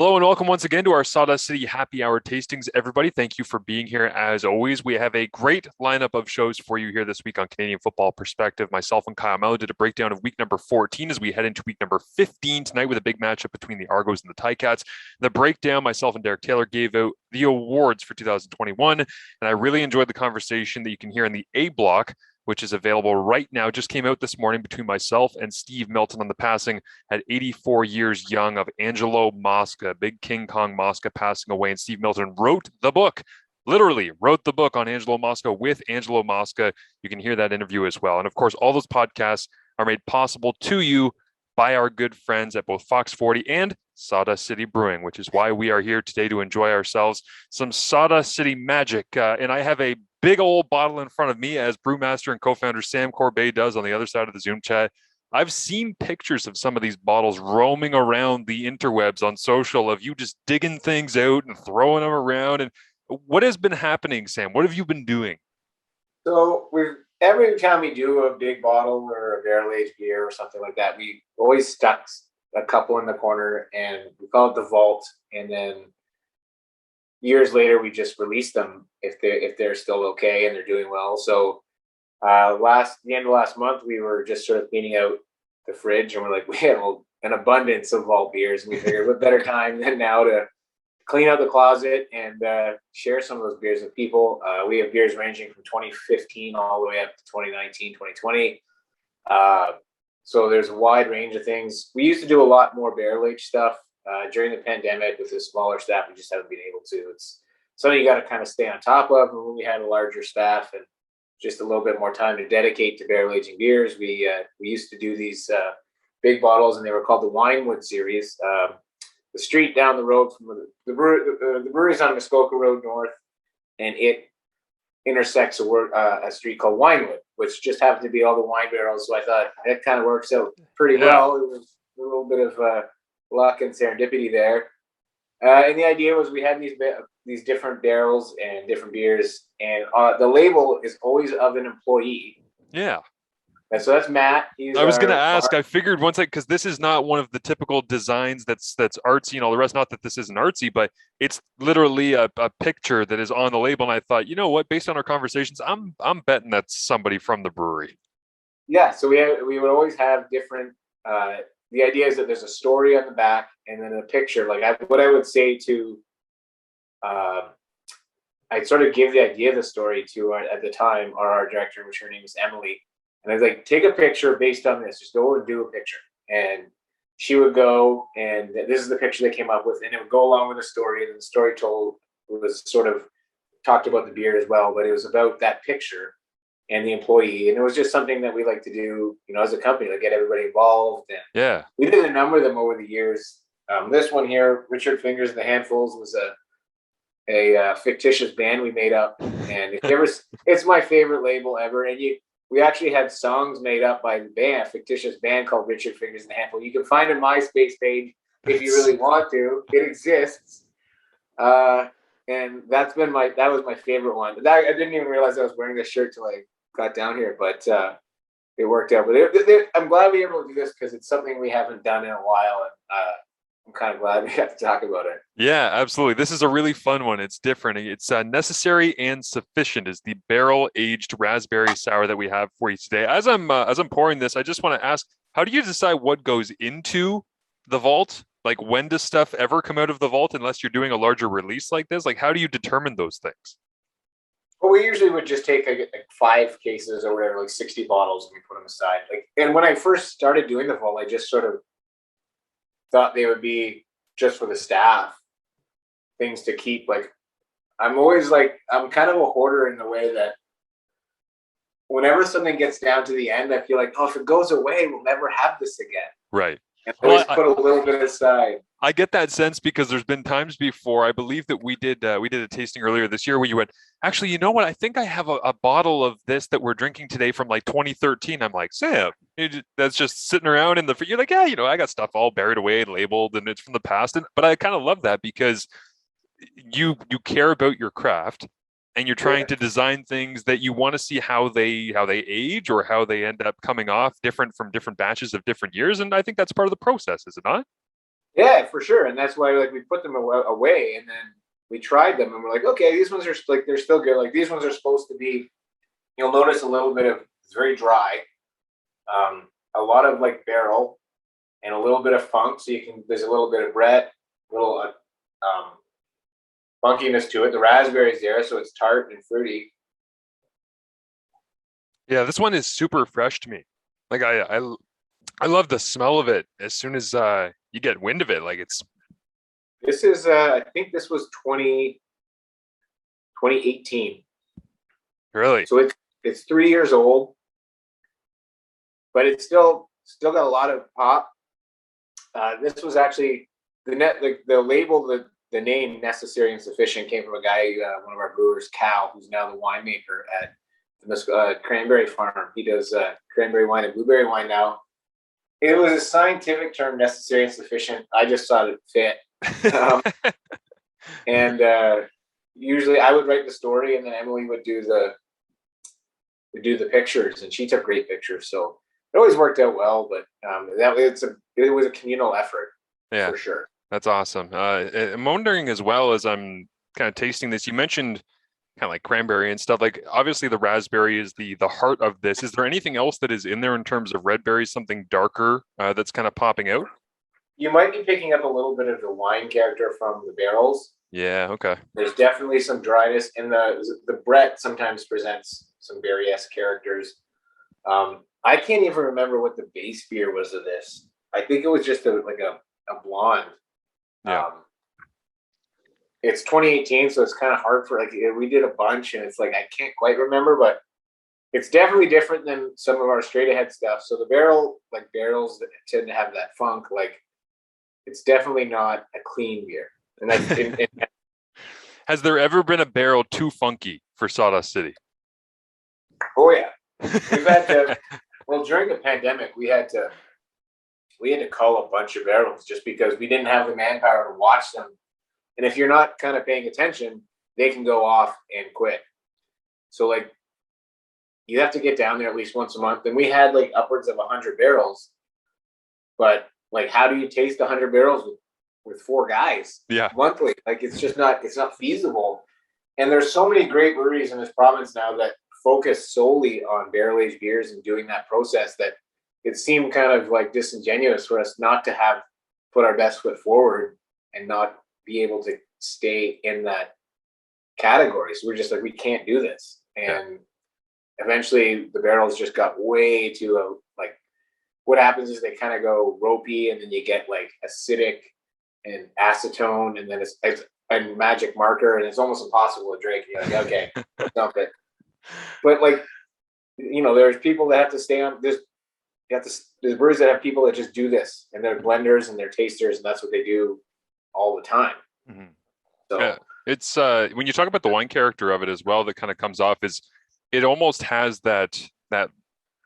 Hello and welcome once again to our Sawdust City Happy Hour tastings. Everybody, thank you for being here. As always, we have a great lineup of shows for you here this week on Canadian Football Perspective. Myself and Kyle Mello did a breakdown of week number 14 as we head into week number 15 tonight with a big matchup between the Argos and the Ticats. The breakdown, myself and Derek Taylor gave out the awards for 2021, and I really enjoyed the conversation that you can hear in the A block, which is available right now. Just came out this morning between myself and Steve Milton on the passing at 84 years young of Angelo Mosca, big King Kong Mosca passing away. And Steve Milton wrote the book, literally wrote the book on Angelo Mosca with Angelo Mosca. You can hear that interview as well. And of course, all those podcasts are made possible to you by our good friends at both Fox 40 and Sawdust City Brewing, which is why we are here today to enjoy ourselves some Sawdust City magic. And I have a big old bottle in front of me, as Brewmaster and co-founder Sam Corbeil does on the other side of the Zoom chat. I've seen pictures of some of these bottles roaming around the interwebs on social of you just digging things out and throwing them around. And what has been happening, Sam? What have you been doing? So every time we do a big bottle or a barrel aged beer or something like that, we always stuck a couple in the corner and we call it the vault. And then years later, we just release them if they're still okay and they're doing well. So the end of last month, we were just sort of cleaning out the fridge, and we're like, we had an abundance of vault beers, and we figured what better time than now to clean out the closet and share some of those beers with people. We have beers ranging from 2015 all the way up to 2019, 2020. So there's a wide range of things. We used to do a lot more barrel aged stuff during the pandemic. With a smaller staff, we just haven't been able to. It's something you got to kind of stay on top of. And when we had a larger staff and just a little bit more time to dedicate to barrel aging beers, we used to do these big bottles, and they were called the Winewood series. The street down the road from the brewery's on Muskoka Road North, and it intersects a street called Winewood, which just happened to be all the wine barrels. So I thought that kind of works out pretty well. It was a little bit of luck and serendipity there. And the idea was we had these different barrels and different beers, and the label is always of an employee. Yeah. And so that's Matt. I was going to ask, I figured because this is not one of the typical designs that's artsy and all the rest, not that this isn't artsy, but it's literally a picture that is on the label. And I thought, you know what, based on our conversations, I'm betting that's somebody from the brewery. Yeah. So we would always have different, the idea is that there's a story on the back and then a picture. Like what I would say to, I'd sort of give the idea of the story to at the time, our art director, which her name is Emily. And I was like, take a picture based on this. Just go and do a picture. And she would go, and this is the picture they came up with. And it would go along with the story. And the story told was sort of talked about the beer as well, but it was about that picture and the employee. And it was just something that we like to do, as a company, like get everybody involved. And yeah, we did a number of them over the years. This one here, Richard Fingers and the Handfuls, was a fictitious band we made up. And it's my favorite label ever. And we actually had songs made up by the band, a fictitious band called Richard Fingers and the Handful. You can find a MySpace page if you really want to. It exists. And that was my favorite one. I didn't even realize I was wearing this shirt till I got down here, but it worked out. But I'm glad we were able to do this because it's something we haven't done in a while. And I'm kind of glad we got to talk about it. Yeah, absolutely. This is a really fun one. It's different. It's Necessary and Sufficient is the barrel-aged raspberry sour that we have for you today. As I'm pouring this, I just want to ask, how do you decide what goes into the vault? Like, when does stuff ever come out of the vault unless you're doing a larger release like this? Like, how do you determine those things? Well, we usually would just take like 5 cases or whatever, like 60 bottles, and we put them aside. And when I first started doing the vault, I just sort of thought they would be just for the staff, things to keep. Like, I'm kind of a hoarder in the way that whenever something gets down to the end, I feel like, if it goes away, we'll never have this again. Right. And I always put a little bit aside. I get that sense because there's been times before. I believe that we did a tasting earlier this year where you went, actually, you know what? I think I have a bottle of this that we're drinking today from like 2013. I'm like, Sam, that's just sitting around in the. You're like, yeah, I got stuff all buried away and labeled, and it's from the past. But I kind of love that because you care about your craft, and you're trying to design things that you want to see how they age or how they end up coming off different from different batches of different years. And I think that's part of the process, is it not? Yeah, for sure. And that's why like we put them away, and then we tried them, and we're like, okay, these ones are like they're still good. Like these ones are supposed to be. You'll notice a little bit of it's very dry, a lot of like barrel, and a little bit of funk. So you can there's a little bit of Brett, little funkiness to it. The raspberry's there, so it's tart and fruity. Yeah, this one is super fresh to me. Like I love the smell of it as soon as you get wind of it. Like it's This is I think this was 2018. really, So it's 3 years old, but it's still got a lot of pop. This was actually the label, the name Necessary and Sufficient came from a guy, one of our brewers, Cal, who's now the winemaker at this cranberry farm. He does cranberry wine and blueberry wine now. It was a scientific term, necessary and sufficient. I just thought it fit. And usually I would write the story, and then Emily would do the pictures, and she took great pictures. So it always worked out well. But it was a communal effort, yeah, for sure. that's awesome. I'm wondering as well as I'm kind of tasting this. You mentioned kind of like cranberry and stuff. Like obviously the raspberry is the heart of this. Is there anything else that is in there in terms of red berries, something darker that's kind of popping out? You might be picking up a little bit of the wine character from the barrels. Yeah, okay. There's definitely some dryness, and the Brett sometimes presents some berry-esque characters. I can't even remember what the base beer was of this. I think it was just a blonde. Yeah. It's 2018, so it's kind of hard for like we did a bunch, and it's like I can't quite remember, but it's definitely different than some of our straight ahead stuff. So the barrels that tend to have that funk, like it's definitely not a clean beer. And Has there ever been a barrel too funky for Sawdust City? oh yeah, we've had to. Well, during the pandemic, we had to cull a bunch of barrels just because we didn't have the manpower to watch them. And if you're not kind of paying attention, they can go off and quit. So like you have to get down there at least once a month. And we had like upwards of 100 barrels. But like, how do you taste 100 barrels with four guys monthly? Like it's not feasible. And there's so many great breweries in this province now that focus solely on barrel aged beers and doing that process that it seemed kind of like disingenuous for us not to have put our best foot forward and not be able to stay in that category. So we're just like, we can't do this. And eventually the barrels just got way too like what happens is they kind of go ropey, and then you get like acidic and acetone, and then it's a magic marker, and it's almost impossible to drink. You're like, okay, dump it. But like, there's people that have to stay on this. There's breweries that have people that just do this, and they're blenders and they're tasters, and that's what they do all the time. Mm-hmm. So yeah, it's when you talk about the wine character of it as well, that kind of comes off is it almost has that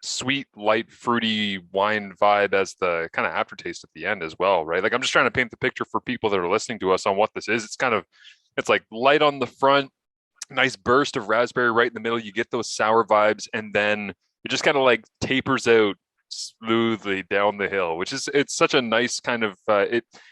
sweet, light, fruity wine vibe as the kind of aftertaste at the end as well, right? Like I'm just trying to paint the picture for people that are listening to us on what this is. It's like light on the front, nice burst of raspberry right in the middle. You get those sour vibes, and then it just kind of like tapers out smoothly down the hill, which is it's such a nice kind of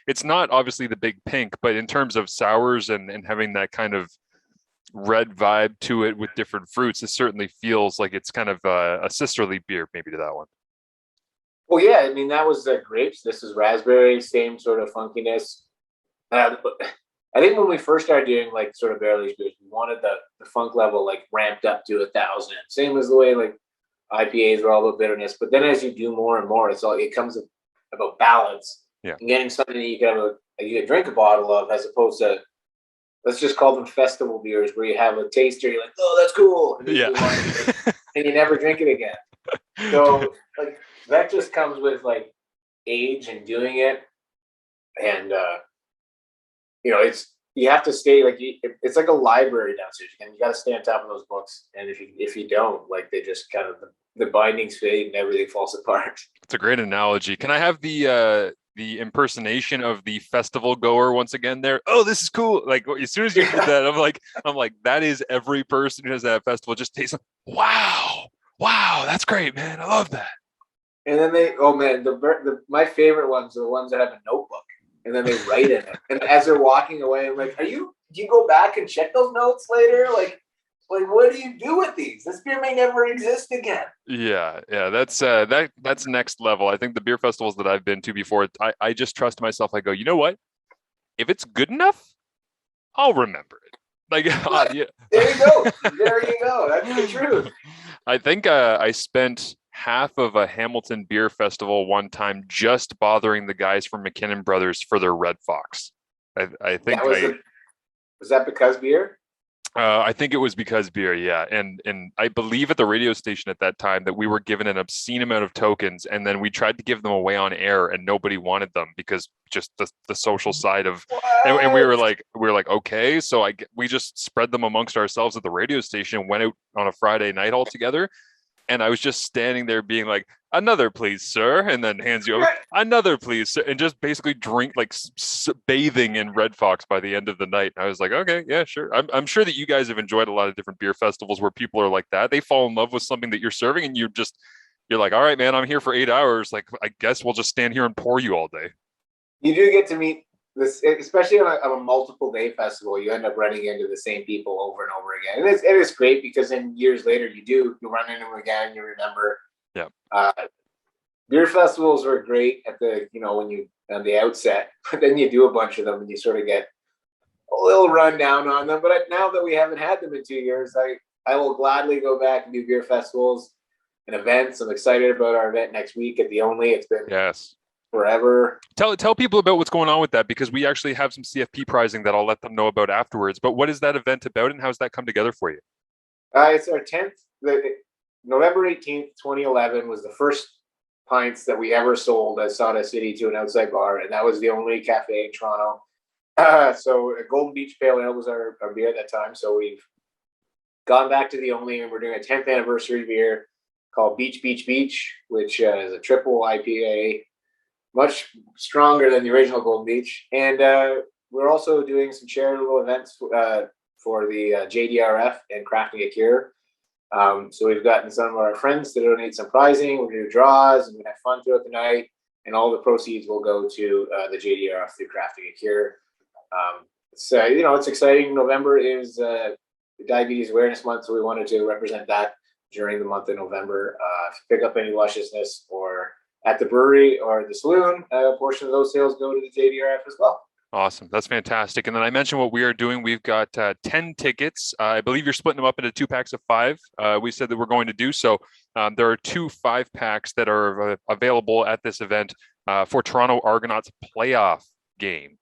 it's not obviously the big pink, but in terms of sours and having that kind of red vibe to it with different fruits, it certainly feels like it's kind of a sisterly beer maybe to that one. well, yeah, I mean that was the grapes. This is raspberry, same sort of funkiness. I think when we first started doing like sort of barrel aged beers, we wanted the funk level like ramped up to 1,000. Same as the way like IPAs were all about bitterness, but then as you do more and more, it comes about balance and getting something that you can drink a bottle of, as opposed to let's just call them festival beers where you have a taster, you're like, oh, that's cool, and and you never drink it again. So like that just comes with like age and doing it, and it's you have to stay like it's like a library downstairs, and you got to stay on top of those books. And if you don't, like they just kind of the bindings fade and everything falls apart. It's a great analogy. Can I have the impersonation of the festival goer once again there? Oh, this is cool. Like as soon as you did that, I'm like, that is every person who has that festival just tastes like, wow, that's great, man. I love that. And then my favorite ones are the ones that have a notebook. and then they write in it. And as they're walking away, I'm like, do you go back and check those notes later? Like what do you do with these? This beer may never exist again. Yeah, that's next level. I think the beer festivals that I've been to before, I just trust myself. I go, you know what? If it's good enough, I'll remember it. Like, yeah. There you go. There you go. That's the truth. I think I spent half of a Hamilton beer festival one time just bothering the guys from McKinnon Brothers for their Red Fox. I think was that because beer? I think it was because beer, yeah. And I believe at the radio station at that time that we were given an obscene amount of tokens, and then we tried to give them away on air, and nobody wanted them because just the social side of, and we were like, okay, so we just spread them amongst ourselves at the radio station and went out on a Friday night all together. And I was just standing there being like, another please, sir, and then hands you over, another please, sir, and just basically drink like bathing in Red Fox by the end of the night. And I was like, okay, yeah, sure. I'm sure that you guys have enjoyed a lot of different beer festivals where people are like that. They fall in love with something that you're serving, and you're like, all right, man, I'm here for 8 hours. Like, I guess we'll just stand here and pour you all day. You do get to meet this, especially on a multiple day festival. You end up running into the same people over and over again, and it is great because then years later you run into them again. You remember. Yeah. Beer festivals are great at the when you on the outset, but then you do a bunch of them and you sort of get a little rundown on them. But now that we haven't had them in 2 years, I will gladly go back and do beer festivals and events. I'm excited about our event next week at the Only. It's been forever. Tell people about what's going on with that, because we actually have some CFP prizing that I'll let them know about afterwards. But what is that event about, and how's that come together for you? It's our 10th. November 18th, 2011 was the first pints that we ever sold at Sawdust City to an outside bar, and that was the Only cafe in Toronto. So Golden Beach Pale Ale was our beer at that time. So we've gone back to the Only, and we're doing a 10th anniversary beer called Beach Beach Beach, which is a triple IPA, much stronger than the original Golden Beach. And we're also doing some charitable events for the JDRF and Crafting a Cure. So we've gotten some of our friends to donate some prizing. We're going to do draws and we're going to have fun throughout the night. And all the proceeds will go to the JDRF through Crafting a Cure. So, it's exciting. November is Diabetes Awareness Month, so we wanted to represent that during the month of November. If you pick up any lusciousness or at the brewery or the saloon, a portion of those sales go to the JDRF as well. Awesome. That's fantastic. And then I mentioned what we are doing. We've got 10 tickets. I believe you're splitting them up into 2 packs of 5. We said that we're going to do so. There are 2 5-packs that are available at this event for Toronto Argonauts playoff game,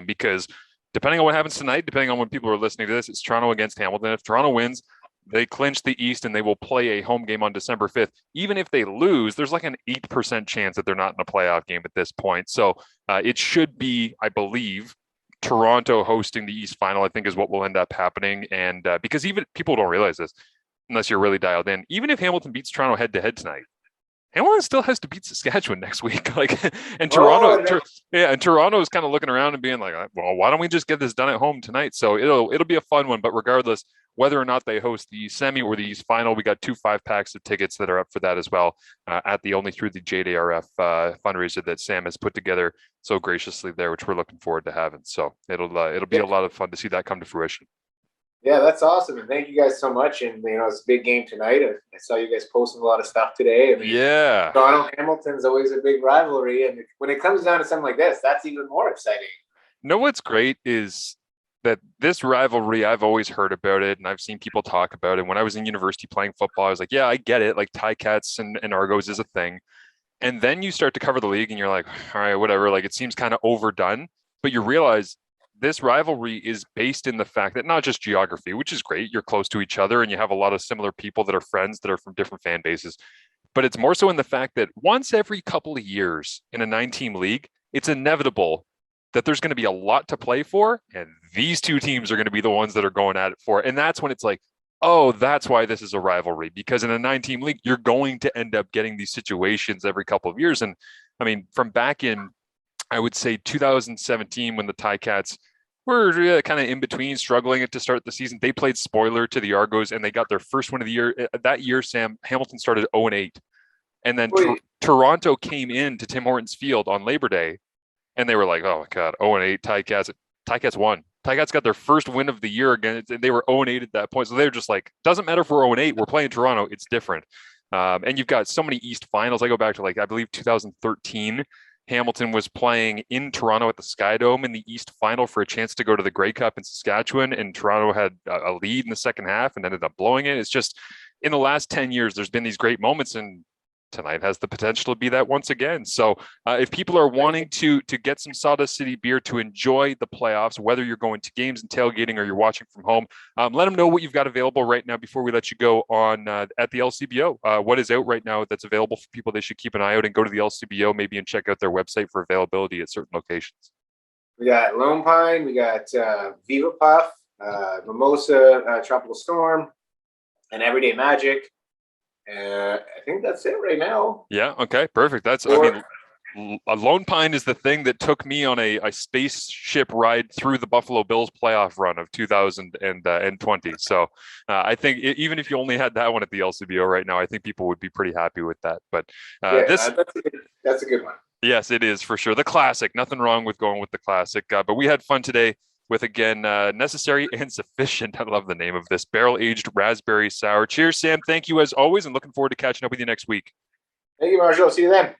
because depending on what happens tonight, depending on when people are listening to this, it's Toronto against Hamilton. If Toronto wins, they clinch the East and they will play a home game on December 5th. Even if they lose, there's like an 8% chance that they're not in a playoff game at this point. So it should be, I believe, Toronto hosting the East final, I think is what will end up happening. And because even people don't realize this, unless you're really dialed in, even if Hamilton beats Toronto head to head tonight, Hamilton still has to beat Saskatchewan next week. And Toronto, and Toronto is kind of looking around and being like, well, why don't we just get this done at home tonight? So it'll be a fun one. But regardless, whether or not they host the semi or the East final, we got 2 5-packs of tickets that are up for that as well at the Only through the JDRF fundraiser that Sam has put together so graciously there, which we're looking forward to having. So it'll be a lot of fun to see that come to fruition. Yeah, that's awesome. And thank you guys so much. And, it's a big game tonight. I saw you guys posting a lot of stuff today. Yeah. Toronto Hamilton's always a big rivalry. And when it comes down to something like this, that's even more exciting. What's great is that this rivalry, I've always heard about it and I've seen people talk about it. When I was in university playing football, I was like, yeah, I get it. Like Ticats and Argos is a thing. And then you start to cover the league and you're like, all right, whatever. Like it seems kind of overdone, but you realize this rivalry is based in the fact that not just geography, which is great. You're close to each other and you have a lot of similar people that are friends that are from different fan bases, but it's more so in the fact that once every couple of years in a 9-team league, it's inevitable that there's going to be a lot to play for. And these 2 teams are going to be the ones that are going at it for it. And that's when it's like, oh, that's why this is a rivalry, because in a 9-team league, you're going to end up getting these situations every couple of years. And I mean, from back in, I would say 2017, when the Ticats were kind of in between, struggling to start the season, they played spoiler to the Argos and they got their first win of the year. That year, Sam, Hamilton started 0-8. And then Toronto came in to Tim Hortons Field on Labor Day and they were like, oh my God, 0-8 Ticats. Ticats won. Ticats got their first win of the year again. They were 0-8 at that point. So they were just like, doesn't matter if we're 0-8, we're playing Toronto. It's different. And you've got so many East finals. I go back to like, I believe 2013. Hamilton was playing in Toronto at the Sky Dome in the East Final for a chance to go to the Grey Cup in Saskatchewan, and Toronto had a lead in the second half and ended up blowing it. It's just in the last 10 years, there's been these great moments, and tonight has the potential to be that once again. So if people are wanting to get some Sawdust City beer to enjoy the playoffs, whether you're going to games and tailgating or you're watching from home, let them know what you've got available right now before we let you go on at the LCBO. What is out right now that's available for people? They should keep an eye out and go to the LCBO maybe and check out their website for availability at certain locations. We got Lone Pine, we got Viva Puff, Mimosa, Tropical Storm, and Everyday Magic. I think that's it right now. Yeah. Okay. Perfect. That's, I mean, a Lone Pine is the thing that took me on a spaceship ride through the Buffalo Bills playoff run of 2020. So I think even if you only had that one at the LCBO right now, I think people would be pretty happy with that. But that's a good one. Yes, it is for sure. The classic. Nothing wrong with going with the classic. But we had fun today with, again, Necessary and Sufficient. I love the name of this barrel-aged raspberry sour. Cheers, Sam. Thank you as always, and looking forward to catching up with you next week. Thank you, Marshall. See you then.